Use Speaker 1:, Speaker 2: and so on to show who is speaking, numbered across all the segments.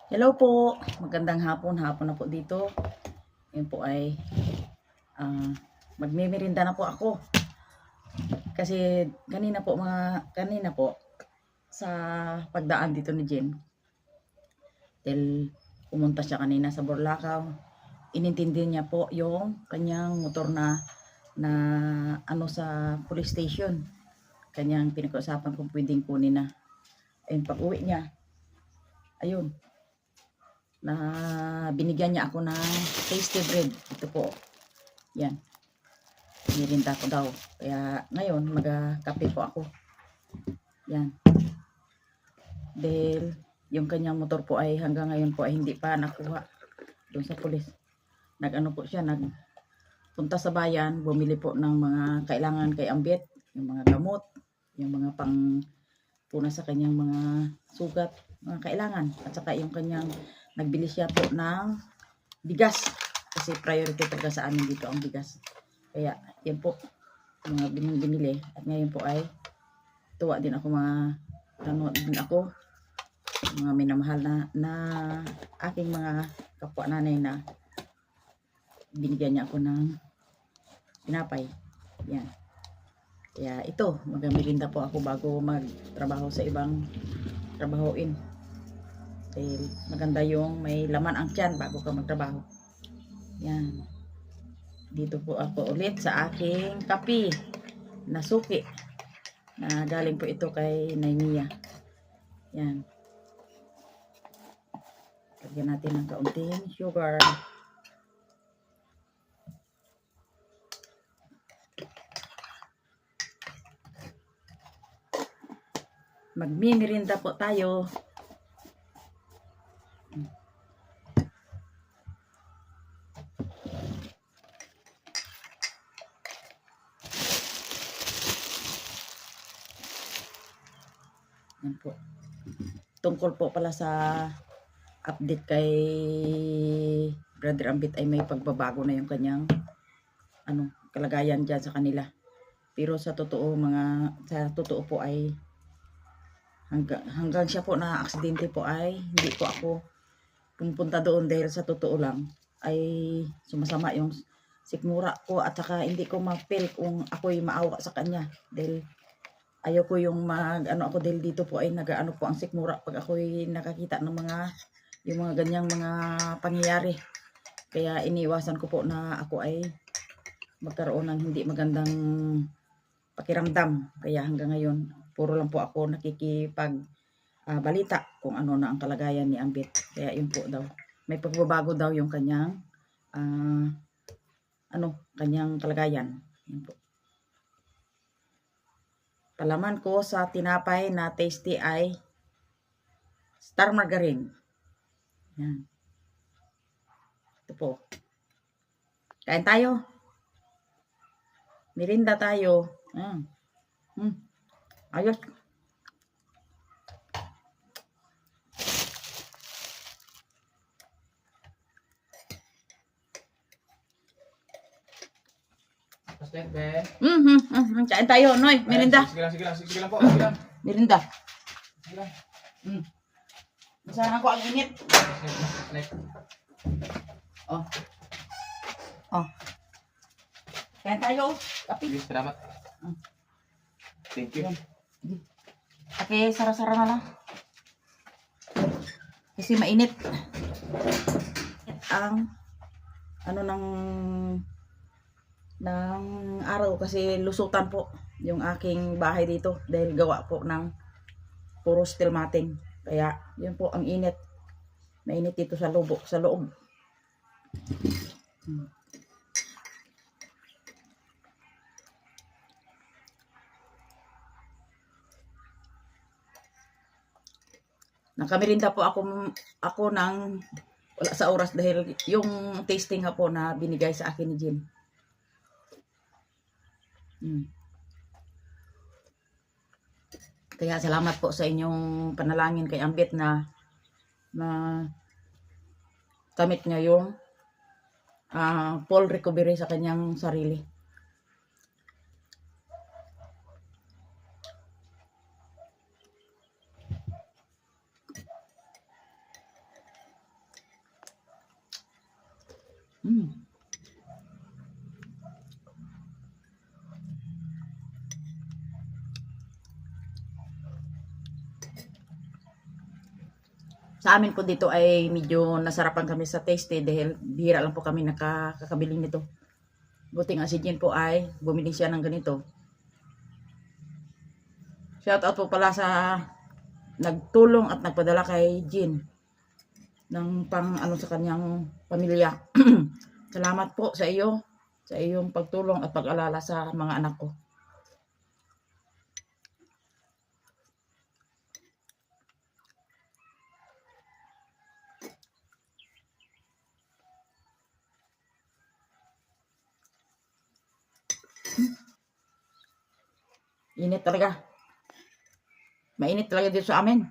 Speaker 1: Hello po, magandang hapon na po dito. Yun po ay magmimerinda na po ako. Kasi kanina po sa pagdaan dito ni Jen. Dahil pumunta siya kanina sa Borlacao. Inintindi niya po yung kanyang motor na ano sa police station. Kanyang pinag-uusapan kung pwedeng kunin na. Ayun, pag-uwi niya. Ayun, na binigyan niya ako ng tasty bread. Ito po. Yan. Nirinda ko daw. Kaya ngayon magkape po ako. Yan. Dahil yung kanyang motor po ay hanggang ngayon po ay hindi pa nakuha doon sa pulis. Nag-ano po siya, nagpunta sa bayan, bumili po ng mga kailangan kay Ambit, yung mga gamot, yung mga puna sa kanyang mga sugat, mga kailangan. At saka yung kanyang nagbili siya po ng bigas. Kasi priority talaga sa amin dito ang bigas. Kaya yan po mga binili. At ngayon po ay tuwa din ako mga minamahal na aking mga kapwa nanay na binigyan niya ako ng pinapay. Yan. Kaya ito, magamirinda po ako bago magtrabaho sa ibang trabahoin. Dahil maganda yung may laman ang tiyan bago ka magtrabaho. Yan. Dito po ako ulit sa aking kape na suki. Na galing po ito kay Naimia. Yan. Lagyan natin ng kaunting sugar. Magmimirinda po tayo. Yan po. Tungkol po pala sa update kay Brother Ambit ay may pagbabago na yung kanyang kalagayan dyan sa kanila. Pero sa totoo po ay hanggang siya po na aksidente po ay hindi po ako pumunta doon dahil sa totoo lang ay sumasama yung sikmura ko at saka hindi ko ma-feel kung ako'y maawa sa kanya dahil ayaw ko yung ako dahil dito po ay nagaano po ang sikmura pag ako'y nakakita ng yung mga ganyang mga pangyayari. Kaya iniwasan ko po na ako ay magkaroon ng hindi magandang pakiramdam. Kaya hanggang ngayon, puro lang po ako balita kung ano na ang kalagayan ni Ambit. Kaya yun po daw. May pagbabago daw yung kanyang kanyang kalagayan. Yun po. Palaman ko sa tinapay na tasty ay Star Margarine. Yan. Ito po. Kain tayo. Merinda tayo. Ayos.
Speaker 2: Pastek, be.
Speaker 1: Kain tayo, Noy. Merinda.
Speaker 2: Sige lang po. Sige lang.
Speaker 1: Merinda.
Speaker 2: Sige lang.
Speaker 1: Masahan ko ang init.
Speaker 2: Pastek.
Speaker 1: Oh. Kain tayo. Kapi.
Speaker 2: Sige, salamat. Thank you.
Speaker 1: Okay, sara-sara na lang. Kasi mainit. Ang ng araw kasi lusutan po yung aking bahay dito dahil gawa po ng puro steel matting. Kaya yun po ang init. Mainit dito sa loob. Nakamirinda po ako ng wala sa oras dahil yung tasting nga po na binigay sa akin ni Jim. Kaya salamat po sa inyong panalangin kay Ambit na kamit niya yung full recovery sa kanyang sarili. Mm. Sa amin po dito ay medyo nasarapan kami sa taste dahil bihira lang po kami nakakabili nito. Buti nga si Jen po ay bumili siya ng ganito. Shout out po pala sa nagtulong at nagpadala kay Jen ng pang ano sa kanyang pamilya. Salamat po sa iyo, sa iyong pagtulong at pag-alala sa mga anak ko. Init talaga. Mainit talaga dito sa amin.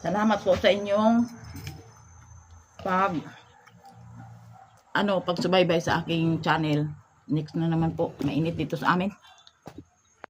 Speaker 1: Salamat po sa inyong pagsubaybay sa aking channel. Next na naman po, mainit dito sa amin.